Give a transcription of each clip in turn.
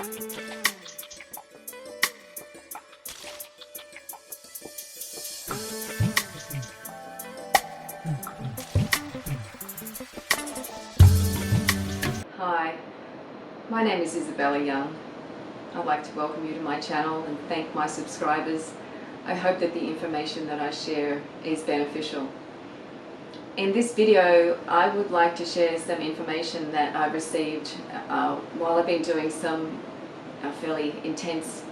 Hi, my name is Isabella Young. I'd like to welcome you to my channel and thank my subscribers. I hope that the information that I share is beneficial. In this video, I would like to share some information that I've received while I've been doing some fairly intense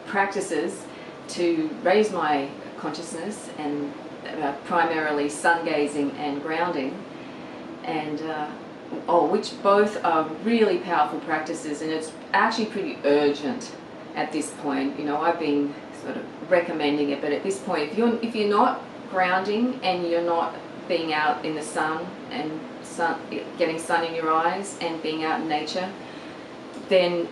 practices to raise my consciousness, and primarily sun gazing and grounding, and which both are really powerful practices, and it's actually pretty urgent at this point. You know, I've been sort of recommending it, but at this point, if you're not grounding and you're not being out in the sun and getting sun in your eyes and being out in nature, then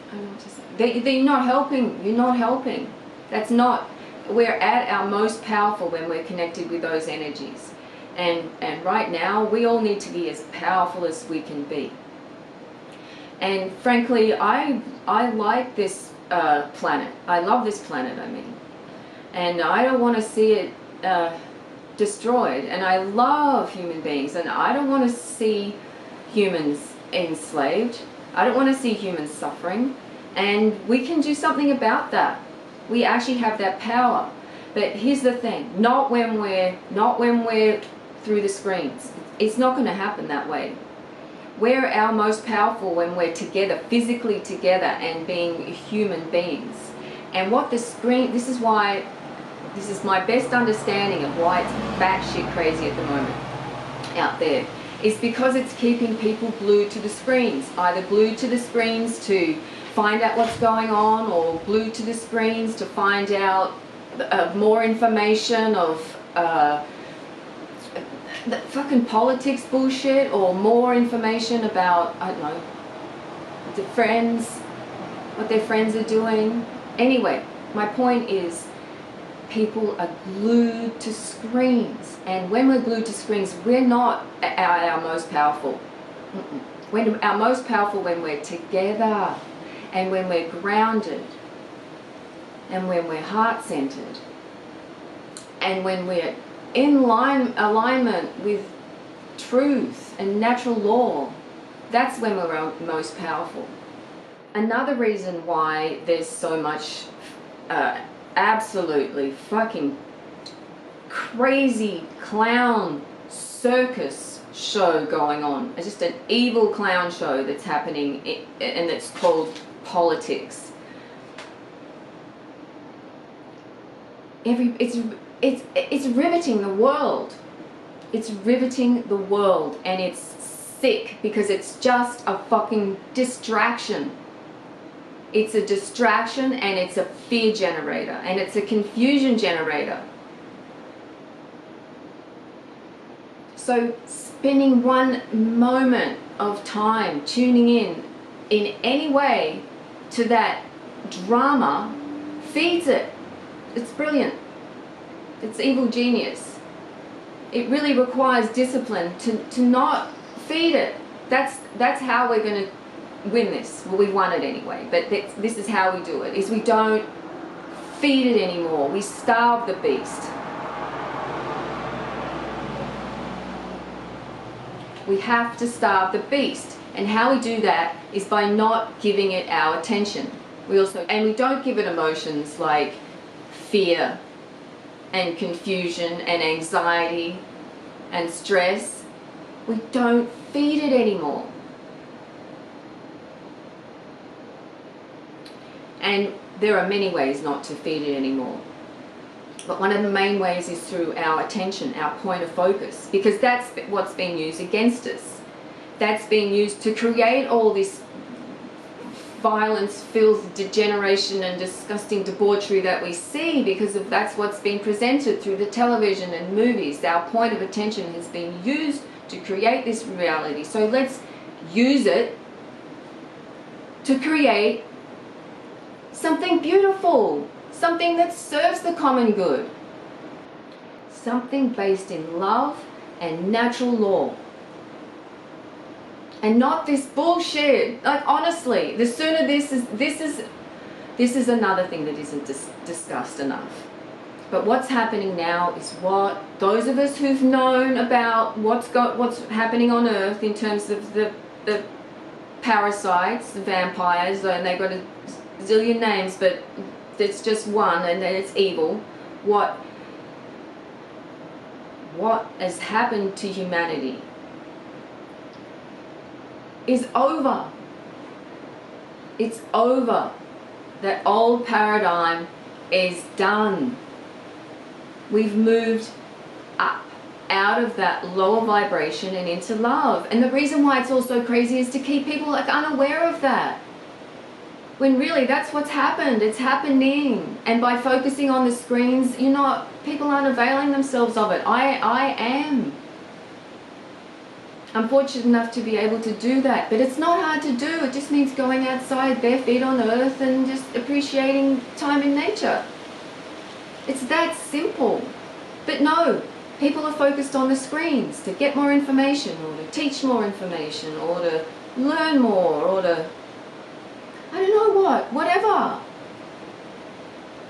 I don't know what to say. They're not helping. You're not helping. That's not. We're at our most powerful when we're connected with those energies. And right now, we all need to be as powerful as we can be. And frankly, I like this planet. I love this planet, I mean. And I don't want to see it destroyed. And I love human beings. And I don't want to see humans enslaved. I don't want to see humans suffering. And we can do something about that. We actually have that power. But here's the thing. Not when we're through the screens. It's not going to happen that way. We're our most powerful when we're together, physically together, and being human beings. And what the screen, this is my best understanding of why it's batshit crazy at the moment out there, is because it's keeping people glued to the screens, either glued to the screens to find out what's going on, or glued to the screens to find out more information of the fucking politics bullshit, or more information about, I don't know, what their friends are doing. Anyway, my point is, people are glued to screens, and when we're glued to screens, we're not at our most powerful. We're our most powerful when we're together, and when we're grounded, and when we're heart-centered, and when we're in alignment with truth and natural law. That's when we're most powerful. Another reason why there's so much absolutely fucking crazy clown circus show going on. It's just an evil clown show that's happening, and it's called politics. It's riveting the world. It's riveting the world, and it's sick because it's just a fucking distraction. It's a distraction, and it's a fear generator, and it's a confusion generator. So spending one moment of time tuning in any way to that drama feeds it. It's brilliant. It's evil genius. It really requires discipline to not feed it. That's how we're going to win this. Well, we won it anyway, but this is how we do it, is we don't feed it anymore. We starve the beast. We have to starve the beast, and how we do that is by not giving it our attention. We don't give it emotions like fear and confusion and anxiety and stress. We don't feed it anymore. And there are many ways not to feed it anymore. But one of the main ways is through our attention, our point of focus, because that's what's being used against us. That's being used to create all this violence, filth, degeneration, and disgusting debauchery that we see, because that's what's being presented through the television and movies. Our point of attention has been used to create this reality. So let's use it to create something beautiful, something that serves the common good, something based in love and natural law. And not this bullshit. Like, honestly, the sooner this is another thing that isn't discussed enough. But what's happening now is what those of us who've known about what's happening on Earth in terms of the parasites, the vampires, and they've got a zillion names, but it's just one, and then it's evil. What has happened to humanity is over. It's over. That old paradigm is done. We've moved up out of that lower vibration and into love. And the reason why it's all so crazy is to keep people like unaware of that. When really that's what's happened. It's happening. And by focusing on the screens, people aren't availing themselves of it. I am. I'm fortunate enough to be able to do that. But it's not hard to do. It just means going outside, bare feet on earth, and just appreciating time in nature. It's that simple. But no, people are focused on the screens to get more information, or to teach more information, or to learn more, or to, I don't know whatever.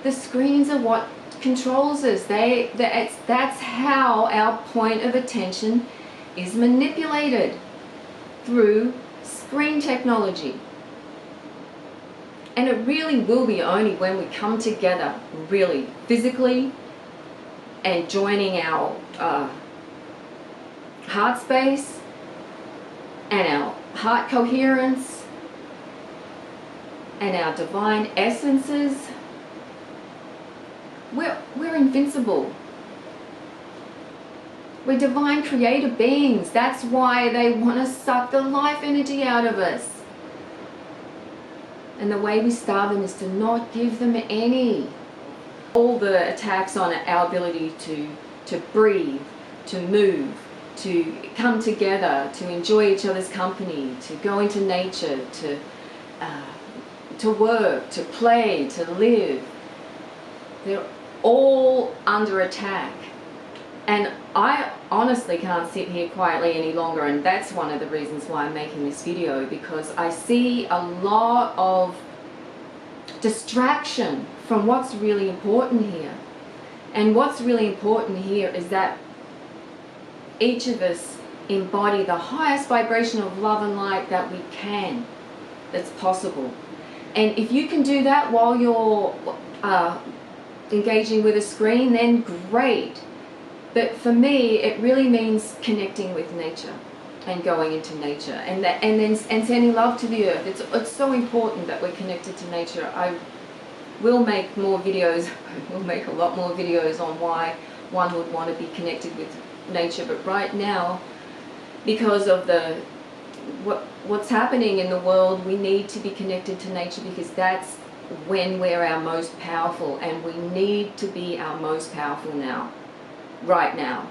The screens are what controls us. That's how our point of attention is manipulated, through screen technology. And it really will be only when we come together, really, physically, and joining our heart space and our heart coherence and our divine essences. We're invincible. We're divine creator beings. That's why they want to suck the life energy out of us. And the way we starve them is to not give them any. All the attacks on our ability to breathe, to move, to come together, to enjoy each other's company, to go into nature, to work, to play, to live. They're all under attack. And I honestly can't sit here quietly any longer, and that's one of the reasons why I'm making this video, because I see a lot of distraction from what's really important here. And what's really important here is that each of us embody the highest vibration of love and light that we can, that's possible. And if you can do that while you're engaging with a screen, then great. But for me, it really means connecting with nature and going into nature, and sending love to the earth. It's so important that we're connected to nature. I will make more videos. I will make a lot more videos on why one would want to be connected with nature. But right now, because of what's happening in the world, we need to be connected to nature, because that's when we're our most powerful, and we need to be our most powerful now. Right now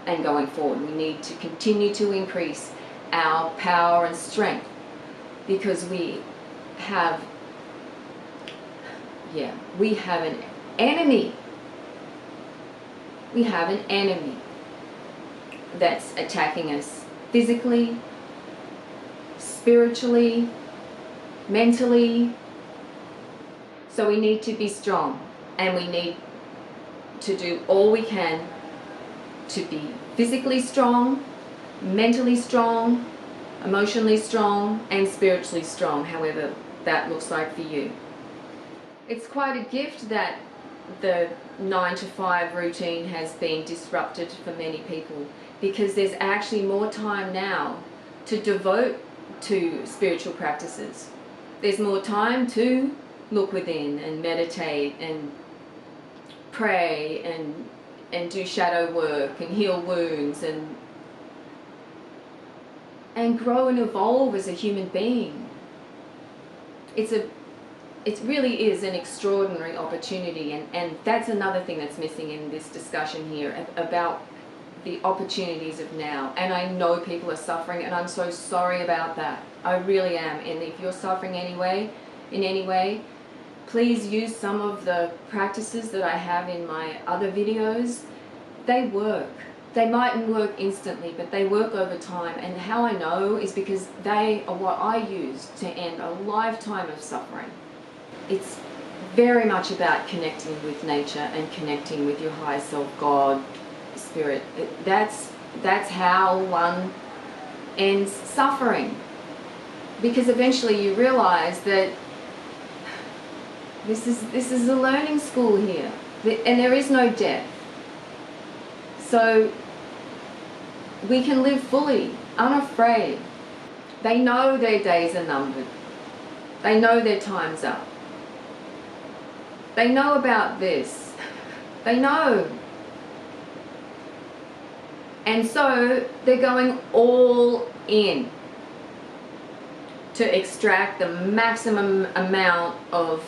and going forward, we need to continue to increase our power and strength, because we have an enemy. We have an enemy that's attacking us physically, spiritually, mentally. So we need to be strong, and we need to do all we can to be physically strong, mentally strong, emotionally strong, and spiritually strong, however that looks like for you. It's quite a gift that the 9-to-5 routine has been disrupted for many people, because there's actually more time now to devote to spiritual practices. There's more time to look within and meditate and pray and do shadow work and heal wounds and grow and evolve as a human being. It really is an extraordinary opportunity, and that's another thing that's missing in this discussion here about the opportunities of now. And I know people are suffering, and I'm so sorry about that. I really am. And if you're suffering in any way, please use some of the practices that I have in my other videos. They work. They mightn't work instantly, but they work over time. And how I know is because they are what I use to end a lifetime of suffering. It's very much about connecting with nature and connecting with your higher self, God, Spirit. That's how one ends suffering. Because eventually you realize that this is a learning school here, and there is no death. So we can live fully, unafraid. They know their days are numbered. They know their time's up. They know about this. They know. And so they're going all in to extract the maximum amount of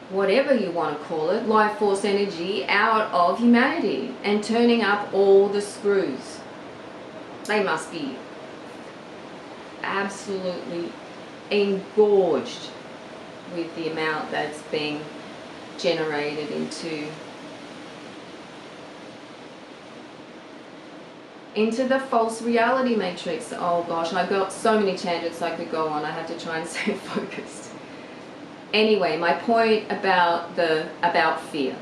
whatever you want to call it, life force energy, out of humanity and turning up all the screws. They must be absolutely engorged with the amount that's being generated into the false reality matrix. Oh gosh, I've got so many tangents I could go on. I have to try and stay focused. Anyway, my point about fear,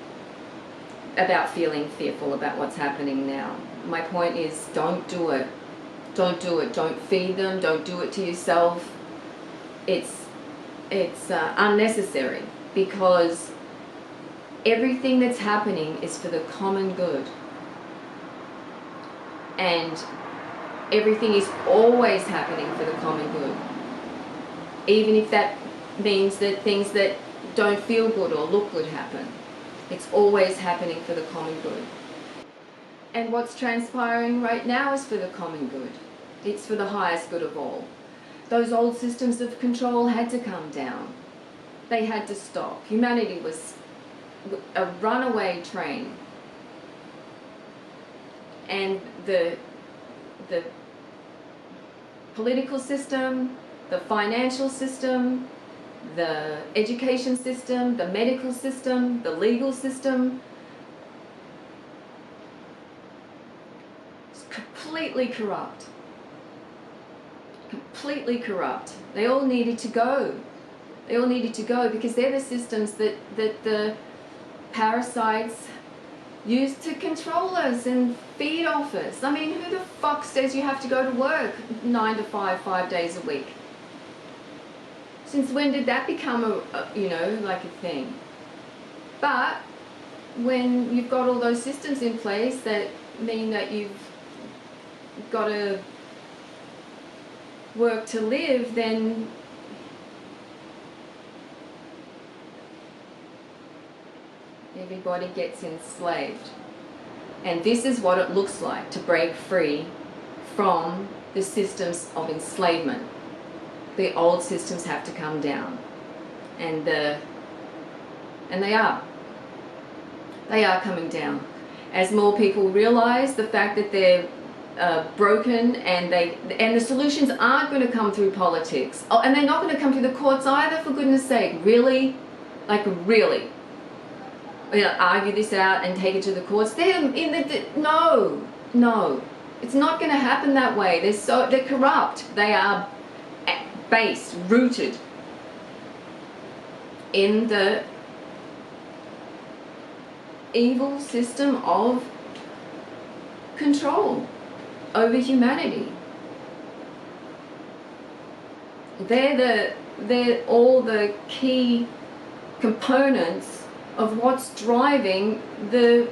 about feeling fearful about what's happening now. My point is, don't do it. Don't do it. Don't feed them. Don't do it to yourself. It's unnecessary, because everything that's happening is for the common good. And everything is always happening for the common good. Even if that means that things that don't feel good or look good happen. It's always happening for the common good. And what's transpiring right now is for the common good. It's for the highest good of all. Those old systems of control had to come down. They had to stop. Humanity was a runaway train. And the political system, the financial system, the education system, the medical system, the legal system, it's completely corrupt. Completely corrupt. They all needed to go. They all needed to go because they're the systems that the parasites use to control us and feed off us. I mean, who the fuck says you have to go to work 9 to 5, 5 days a week? Since when did that become like a thing? But when you've got all those systems in place that mean that you've got to work to live, then everybody gets enslaved. And this is what it looks like to break free from the systems of enslavement. The old systems have to come down. And they are coming down. As more people realize the fact that they're broken, and the solutions aren't going to come through politics. Oh, and they're not going to come through the courts either, for goodness sake. Really? Like, really? Argue this out and take it to the courts? No. It's not going to happen that way. They're corrupt. They are based, rooted in the evil system of control over humanity. They're all the key components of what's driving their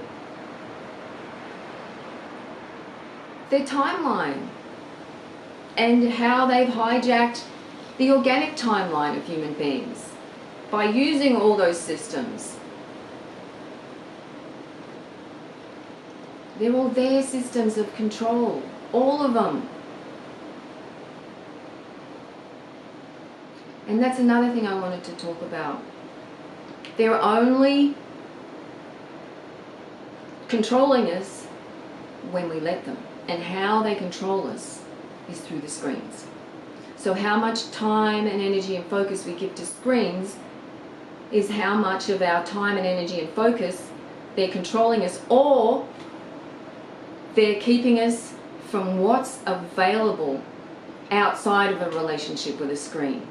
timeline, and how they've hijacked the organic timeline of human beings by using all those systems. They're all their systems of control, all of them. And that's another thing I wanted to talk about. They're only controlling us when we let them. And how they control us is through the screens. So how much time and energy and focus we give to screens is how much of our time and energy and focus they're controlling us, or they're keeping us from what's available outside of a relationship with a screen.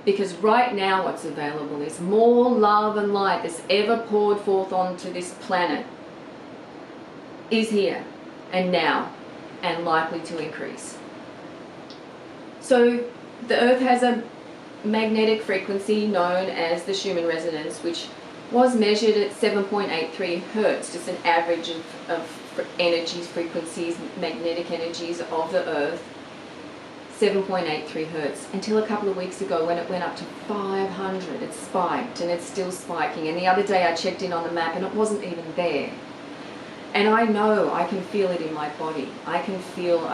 Because right now what's available is more love and light that's ever poured forth onto this planet is here and now and likely to increase. So the Earth has a magnetic frequency known as the Schumann resonance, which was measured at 7.83 hertz, just an average of energies, frequencies, magnetic energies of the Earth. 7.83 hertz, until a couple of weeks ago when it went up to 500. It spiked, and it's still spiking. And the other day I checked in on the map and it wasn't even there. And I know, I can feel it in my body. I can feel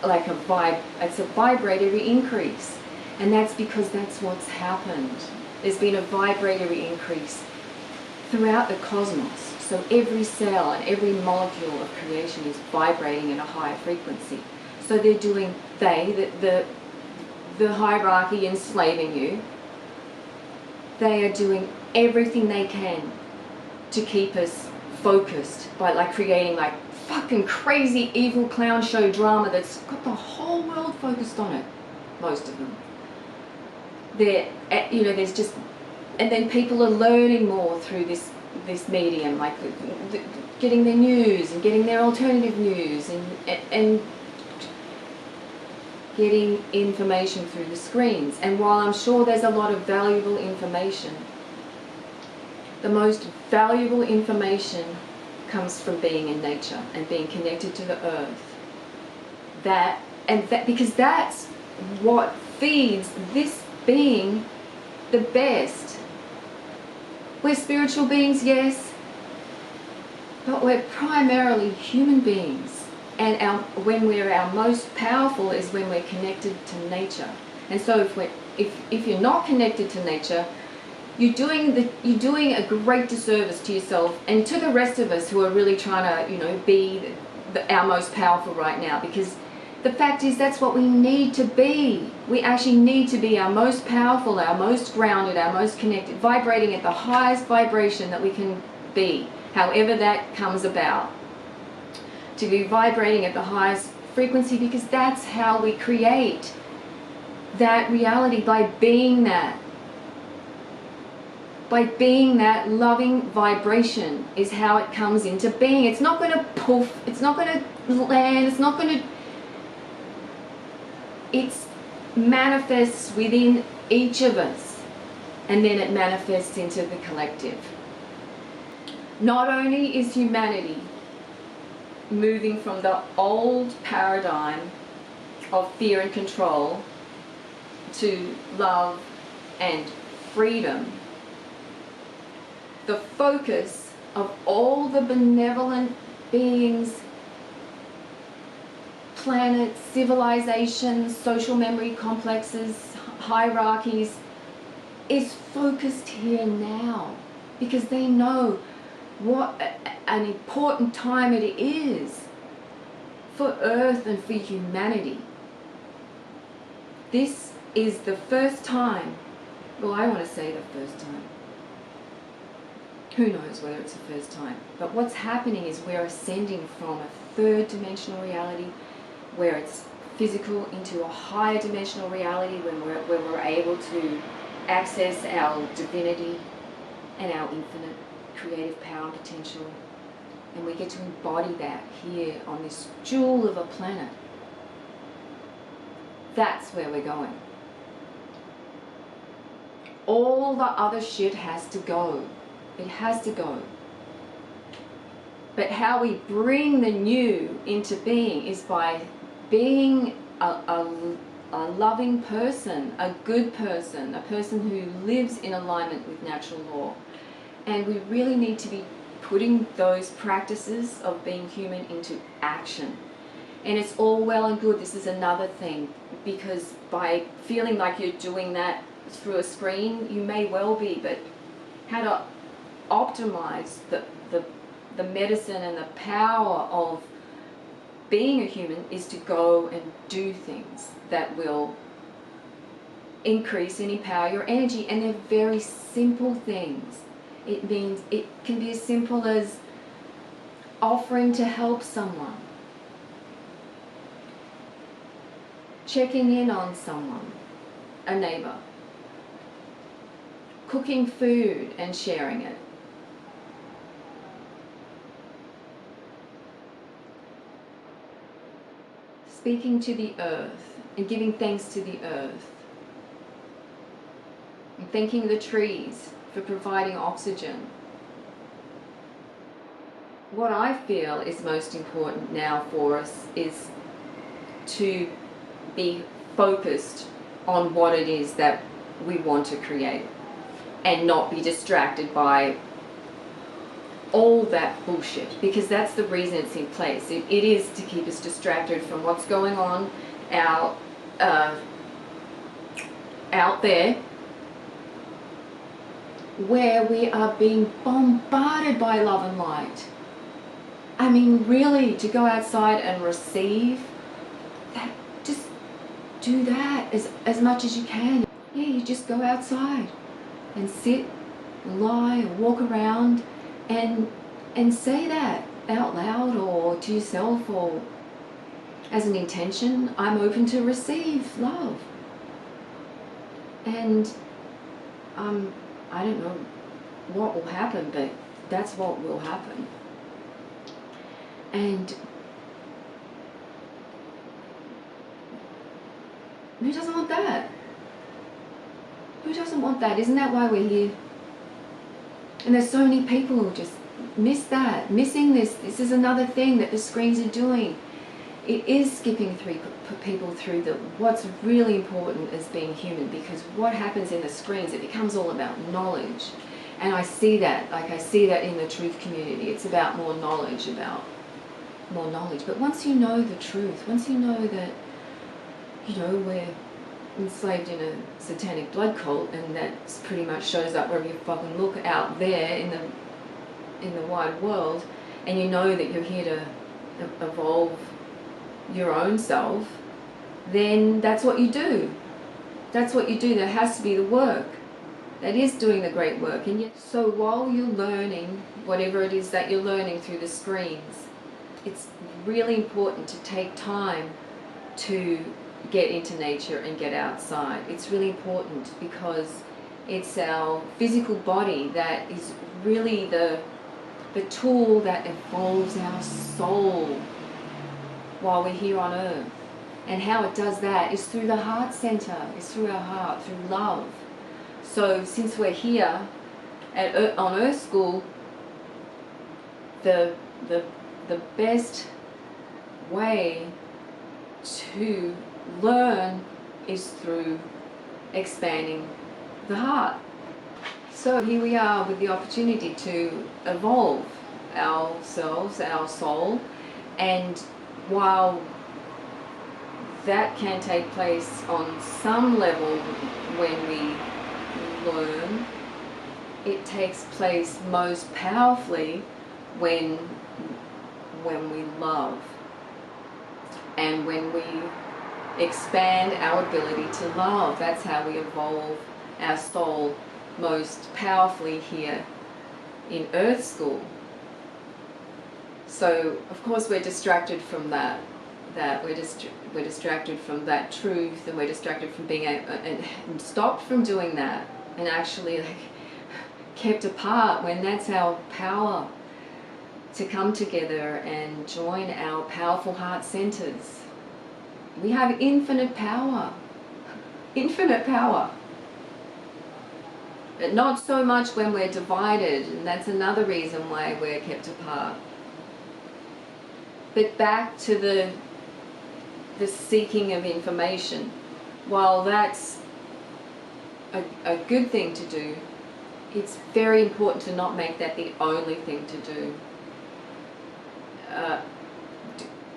it's a vibratory increase. And that's because that's what's happened. There's been a vibratory increase throughout the cosmos. So every cell and every molecule of creation is vibrating at a higher frequency. So they're doing, the hierarchy enslaving you, they are doing everything they can to keep us focused by creating fucking crazy evil clown show drama that's got the whole world focused on it, most of them. There's just, and then people are learning more through this medium, getting their news and getting their alternative news and getting information through the screens. And while I'm sure there's a lot of valuable information, the most valuable information comes from being in nature and being connected to the earth. Because that's what feeds this being the best. We're spiritual beings, yes, but we're primarily human beings. And when we're our most powerful is when we're connected to nature. And so if you're not connected to nature, you're doing a great disservice to yourself and to the rest of us who are really trying to be our most powerful right now. Because the fact is, that's what we need to be. We actually need to be our most powerful, our most grounded, our most connected, vibrating at the highest vibration that we can be, however that comes about. To be vibrating at the highest frequency, because that's how we create that reality, by being that. By being that loving vibration is how it comes into being. It's not going to poof, it's not going to land, it manifests within each of us, and then it manifests into the collective. Not only is humanity moving from the old paradigm of fear and control to love and freedom, the focus of all the benevolent beings, planets, civilizations, social memory complexes, hierarchies, is focused here now, because they know what an important time it is for Earth and for humanity. This is the first time, well, I want to say the first time. Who knows whether it's the first time. But what's happening is we're ascending from a third dimensional reality where it's physical into a higher dimensional reality when we're able to access our divinity and our infinite creative power and potential, and we get to embody that here on this jewel of a planet. That's where we're going. All the other shit has to go. It has to go. But how we bring the new into being is by being a loving person, a good person, a person who lives in alignment with natural law. And we really need to be putting those practices of being human into action. And it's all well and good. This is another thing, because by feeling like you're doing that through a screen, you may well be, but how to optimize the medicine and the power of being a human is to go and do things that will increase and empower your energy. And they're very simple things. It means it can be as simple as offering to help someone, checking in on someone, a neighbor, cooking food and sharing it, speaking to the earth and giving thanks to the earth, and thanking the trees for providing oxygen. What I feel is most important now for us is to be focused on what it is that we want to create and not be distracted by all that bullshit, because that's the reason it's in place. It is to keep us distracted from what's going on out there, where we are being bombarded by love and light. I mean, really, to go outside and receive that, just do that as much as you can. Yeah, you just go outside and sit and lie and walk around and say that out loud or to yourself or as an intention. I'm open to receive love. And I don't know what will happen, but that's what will happen. And who doesn't want that? Who doesn't want that? Isn't that why we're here? And there's so many people who just miss that, missing this. This is another thing that the screens are doing. It is skipping people through what's really important as being human, because what happens in the screens, it becomes all about knowledge. And I see that, I see that in the truth community. It's about more knowledge. But once you know the truth, once you know that, we're enslaved in a satanic blood cult, and that pretty much shows up wherever you fucking look out there in the wide world, and you know that you're here to evolve your own self, then that's what you do. That's what you do. That has to be the work. That is doing the great work. And yet, so while you're learning whatever it is that you're learning through the screens, it's really important to take time to get into nature and get outside. It's really important because it's our physical body that is really the tool that evolves our soul while we're here on earth. And how it does that is through the heart center, is through our heart, through love. So since we're here on Earth School, the best way to learn is through expanding the heart. So here we are with the opportunity to evolve ourselves, our soul, and while that can take place on some level when we learn, it takes place most powerfully when we love and when we expand our ability to love. That's how we evolve our soul most powerfully here in Earth School. So of course we're distracted from that we're distracted from that truth, and we're distracted from being able, and stopped from doing that, and actually kept apart when that's our power to come together and join our powerful heart centers. We have infinite power. Infinite power. But not so much when we're divided, and that's another reason why we're kept apart. But back to the seeking of information. While that's a good thing to do, it's very important to not make that the only thing to do.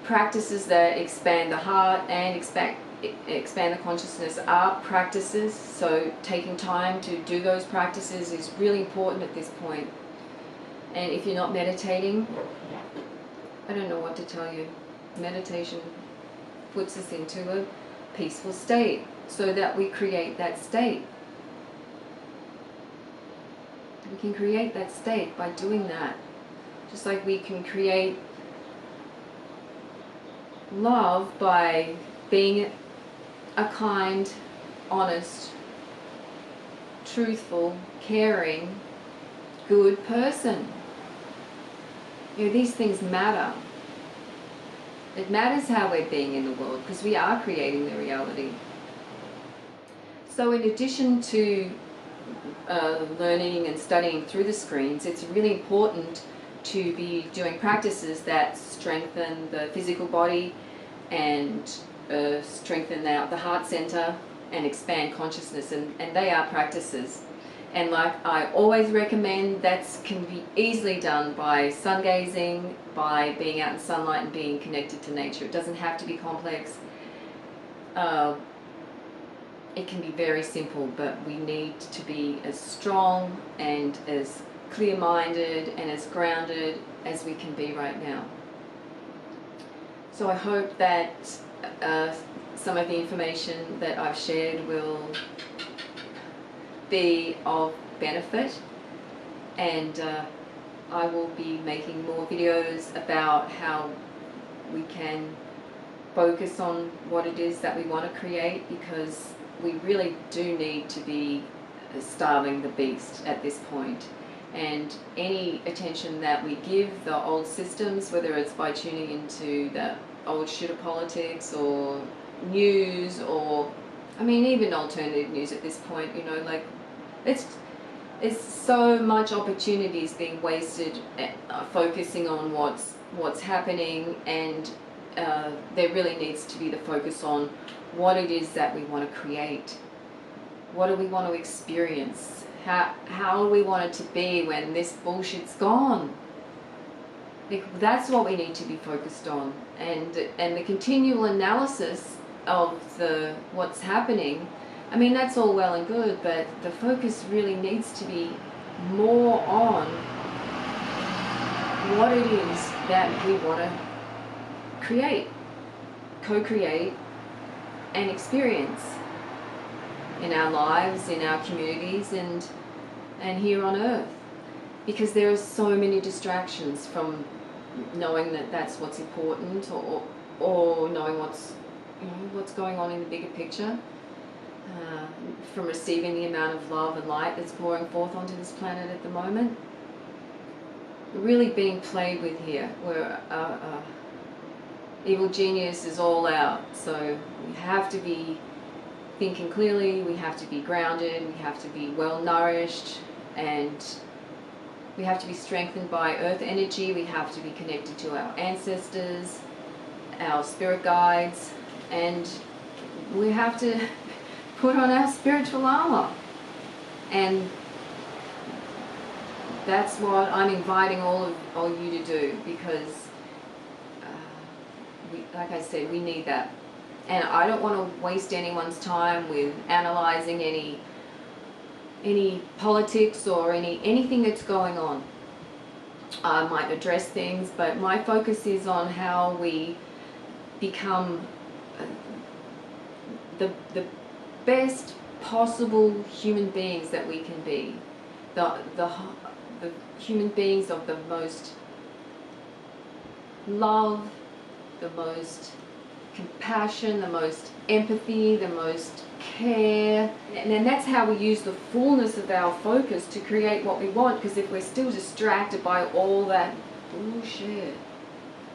Practices that expand the heart and expand the consciousness are practices, so taking time to do those practices is really important at this point. And if you're not meditating, I don't know what to tell you. Meditation puts us into a peaceful state so that we create that state. We can create that state by doing that. Just like we can create love by being a kind, honest, truthful, caring, good person. You know, these things matter. It matters how we're being in the world, because we are creating the reality. So in addition to learning and studying through the screens, it's really important to be doing practices that strengthen the physical body and strengthen the heart center and expand consciousness, and they are practices. And like I always recommend, that can be easily done by sun gazing, by being out in sunlight and being connected to nature. It doesn't have to be complex. It can be very simple, but we need to be as strong and as clear-minded and as grounded as we can be right now. So I hope that some of the information that I've shared will be of benefit, and I will be making more videos about how we can focus on what it is that we want to create, because we really do need to be starving the beast at this point. And any attention that we give the old systems, whether it's by tuning into the old shit of politics or news, or I mean even alternative news at this point, you know, like it's so much opportunities being wasted focusing on what's happening, and there really needs to be the focus on what it is that we want to create. What do we want to experience? How do we want it to be when this bullshit's gone? That's what we need to be focused on, and the continual analysis of what's happening. I mean, that's all well and good, but the focus really needs to be more on what it is that we want to create, co-create, and experience in our lives, in our communities, and here on Earth. Because there are so many distractions from knowing that that's what's important, or knowing what's going on in the bigger picture. From receiving the amount of love and light that's pouring forth onto this planet at the moment. We're really being played with here, where evil genius is all out. So we have to be thinking clearly, we have to be grounded, we have to be well nourished, and we have to be strengthened by earth energy. We have to be connected to our ancestors, our spirit guides, and we have to put on our spiritual armor. And that's what I'm inviting all you to do, because like I said, we need that. And I don't want to waste anyone's time with analyzing any politics or anything that's going on. I might address things, but my focus is on how we become the best possible human beings that we can be. The human beings of the most love, the most compassion, the most empathy, the most care. And then that's how we use the fullness of our focus to create what we want, because if we're still distracted by all that bullshit,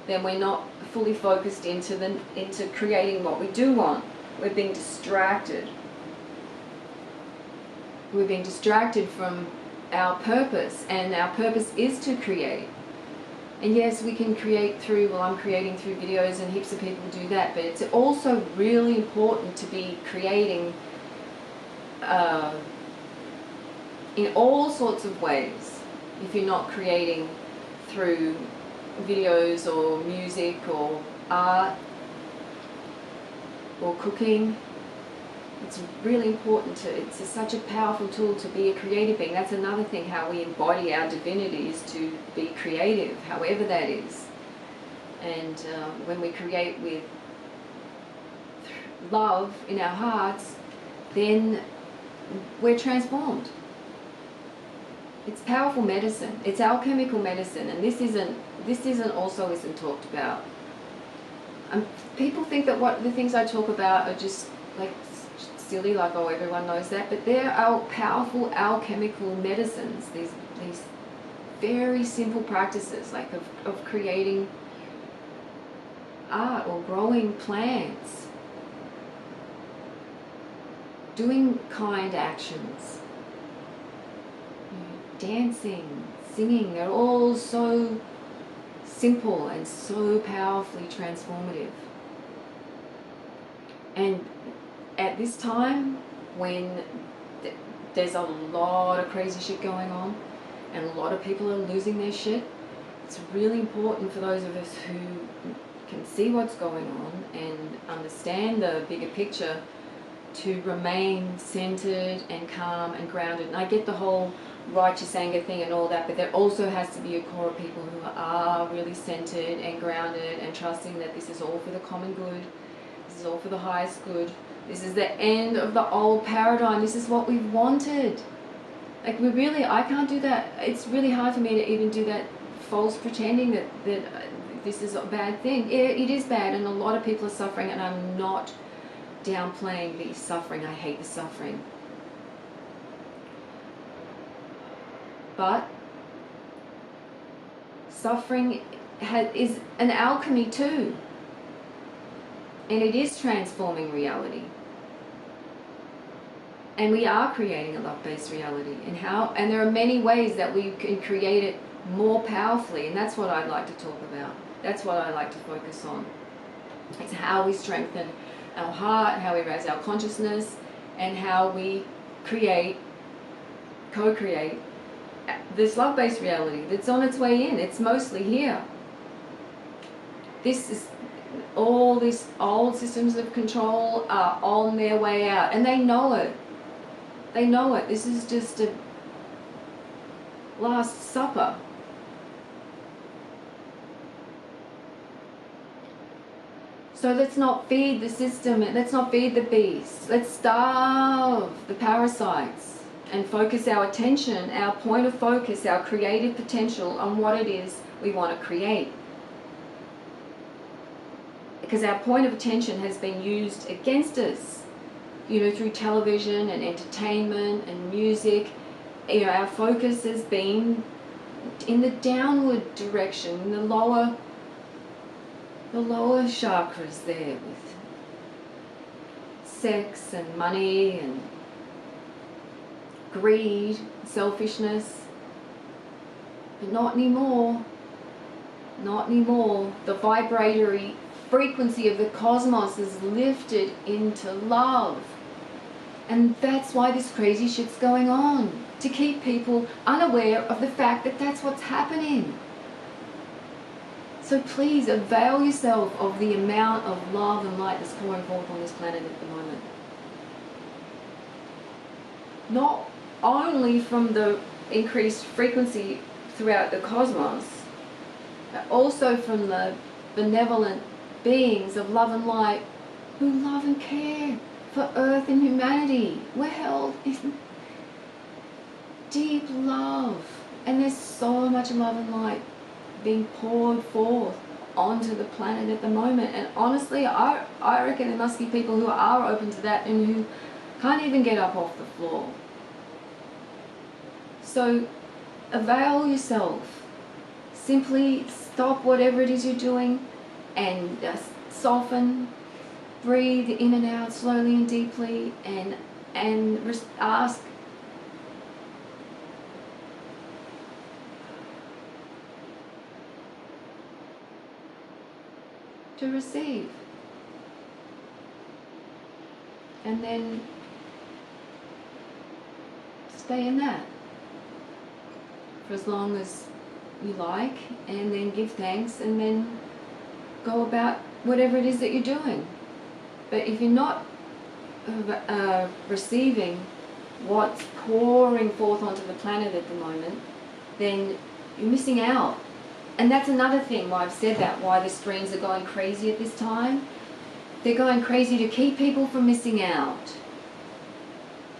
then we're not fully focused into creating what we do want. We're being distracted. We're being distracted from our purpose, and our purpose is to create. And yes, we can create through, well, I'm creating through videos, and heaps of people do that, but it's also really important to be creating in all sorts of ways. If you're not creating through videos or music or art or cooking, it's really important it's such a powerful tool to be a creative being. That's another thing, how we embody our divinity is to be creative, however that is. And when we create with love in our hearts, then we're transformed. It's powerful medicine. It's alchemical medicine, and this isn't talked about. People think that the things I talk about are just like silly, like, oh, everyone knows that, but they're our powerful alchemical medicines, these very simple practices, like of creating art or growing plants, doing kind actions, dancing, singing. They're all so simple and so powerfully transformative. And at this time, when there's a lot of crazy shit going on and a lot of people are losing their shit, it's really important for those of us who can see what's going on and understand the bigger picture to remain centered and calm and grounded. And I get the whole righteous anger thing and all that, but there also has to be a core of people who are really centered and grounded and trusting that this is all for the common good, this is all for the highest good, this is the end of the old paradigm, this is what we wanted. Like, I can't do that. It's really hard for me to even do that false pretending that this is a bad thing. It is bad, and a lot of people are suffering, and I'm not downplaying the suffering. I hate the suffering. But suffering is an alchemy too, and it is transforming reality. And we are creating a love-based reality, and there are many ways that we can create it more powerfully, and that's what I'd like to talk about. That's what I like to focus on. It's how we strengthen our heart, how we raise our consciousness, and how we co-create this love-based reality that's on its way in. It's mostly here. This is all these old systems of control are on their way out, and they know it. They know it. This is just a last supper. So let's not feed the system, let's not feed the beast. Let's starve the parasites and focus our attention, our point of focus, our creative potential on what it is we want to create. Because our point of attention has been used against us, through television and entertainment and music. Our focus has been in the downward direction, in the lower chakras there, with sex and money and greed, selfishness. But not anymore. Not anymore. The vibratory frequency of the cosmos is lifted into love. And that's why this crazy shit's going on. To keep people unaware of the fact that that's what's happening. So please avail yourself of the amount of love and light that's pouring forth on this planet at the moment. Not only from the increased frequency throughout the cosmos, but also from the benevolent beings of love and light who love and care for Earth and humanity. We're held in deep love, and there's so much love and light being poured forth onto the planet at the moment. And honestly, I reckon there must be people who are open to that and who can't even get up off the floor. So avail yourself. Simply stop whatever it is you're doing and soften, breathe in and out slowly and deeply, and ask to receive, and then stay in that for as long as you like, and then give thanks, and then go about whatever it is that you're doing. But if you're not receiving what's pouring forth onto the planet at the moment, then you're missing out. And that's another thing why I've said that, why the streams are going crazy at this time. They're going crazy to keep people from missing out.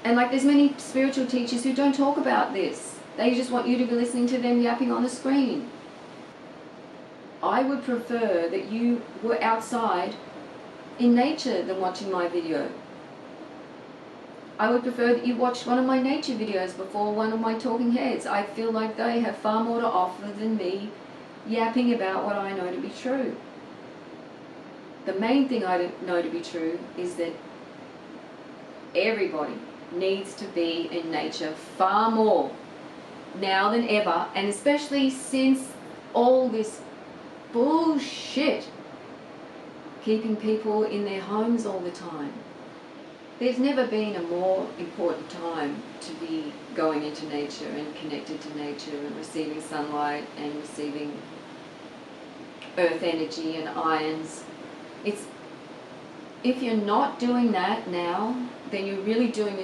And like, there's many spiritual teachers who don't talk about this. They just want you to be listening to them yapping on the screen. I would prefer that you were outside in nature than watching my video. I would prefer that you watched one of my nature videos before one of my talking heads. I feel like they have far more to offer than me yapping about what I know to be true. The main thing I know to be true is that everybody needs to be in nature far more now than ever, and especially since all this bullshit keeping people in their homes all the time. There's never been a more important time to be going into nature and connected to nature and receiving sunlight and receiving earth energy and ions. If you're not doing that now, then you're really doing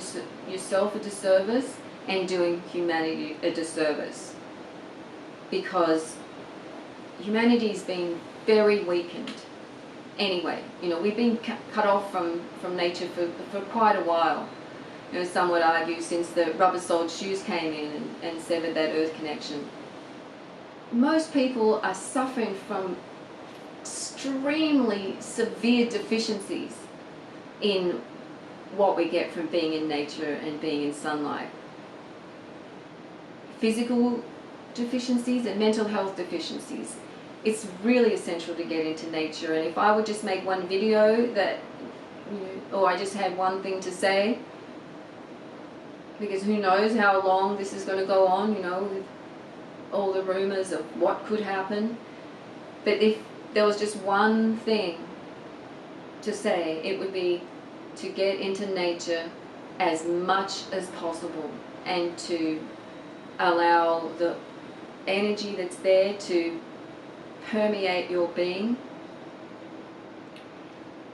yourself a disservice and doing humanity a disservice, because humanity's been very weakened. Anyway, we've been cut off from nature for quite a while. Some would argue since the rubber-soled shoes came in and severed that earth connection. Most people are suffering from extremely severe deficiencies in what we get from being in nature and being in sunlight. Physical deficiencies and mental health deficiencies. It's really essential to get into nature, and if I would just make one video that, or I just had one thing to say, because who knows how long this is going to go on, with all the rumors of what could happen. But if there was just one thing to say, it would be to get into nature as much as possible and to allow the energy that's there to permeate your being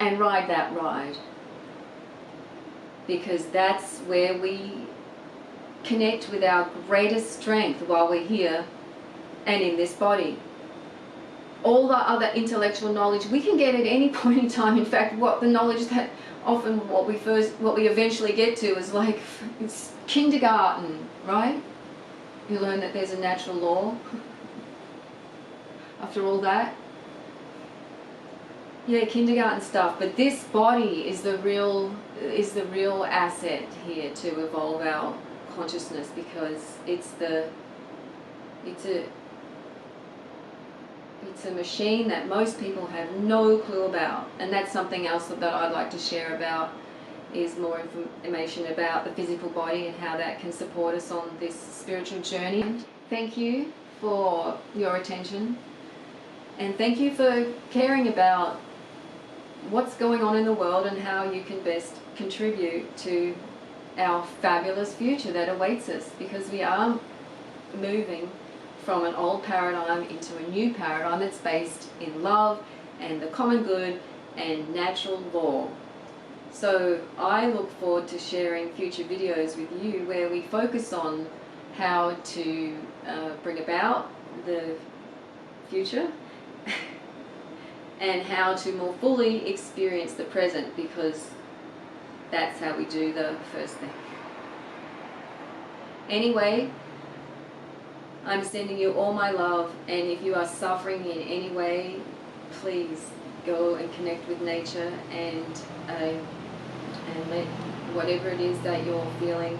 and ride that ride, because that's where we connect with our greatest strength while we're here and in this body. All the other intellectual knowledge we can get at any point in time. In fact, what the knowledge that often what we eventually get to is like, it's kindergarten, right? You learn that there's a natural law. After all that, yeah, kindergarten stuff. But this body is the real asset here to evolve our consciousness, because it's a machine that most people have no clue about. And that's something else that I'd like to share about, is more information about the physical body and how that can support us on this spiritual journey. Thank you for your attention, and thank you for caring about what's going on in the world and how you can best contribute to our fabulous future that awaits us, because we are moving from an old paradigm into a new paradigm that's based in love and the common good and natural law. So I look forward to sharing future videos with you where we focus on how to bring about the future and how to more fully experience the present, because that's how we do the first thing. Anyway, I'm sending you all my love, and if you are suffering in any way, please go and connect with nature and let whatever it is that you're feeling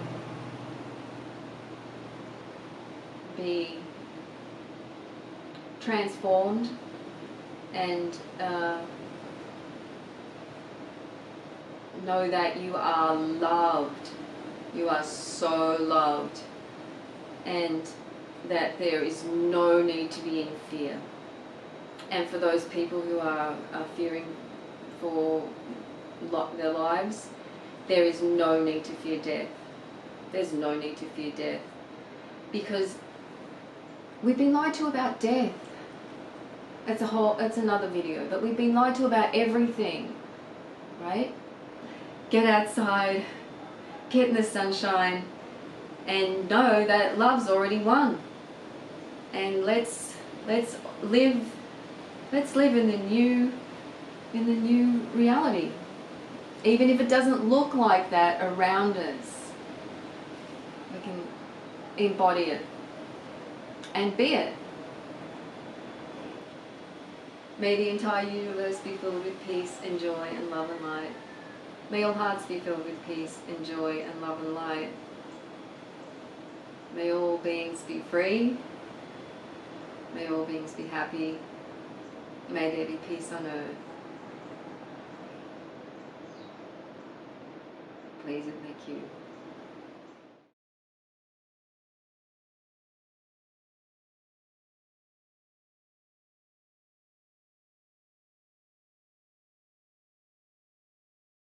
be transformed, and know that you are loved. You are so loved, and that there is no need to be in fear. And for those people who are fearing for their lives, there is no need to fear death. There's no need to fear death, because we've been lied to about death. That's another video, but we've been lied to about everything, right? Get outside, get in the sunshine, and know that love's already won. And let's live in the new reality, even if it doesn't look like that around us. We can embody it and be it. May the entire universe be filled with peace and joy and love and light. May all hearts be filled with peace and joy and love and light. May all beings be free. May all beings be happy. May there be peace on earth. Please and thank you.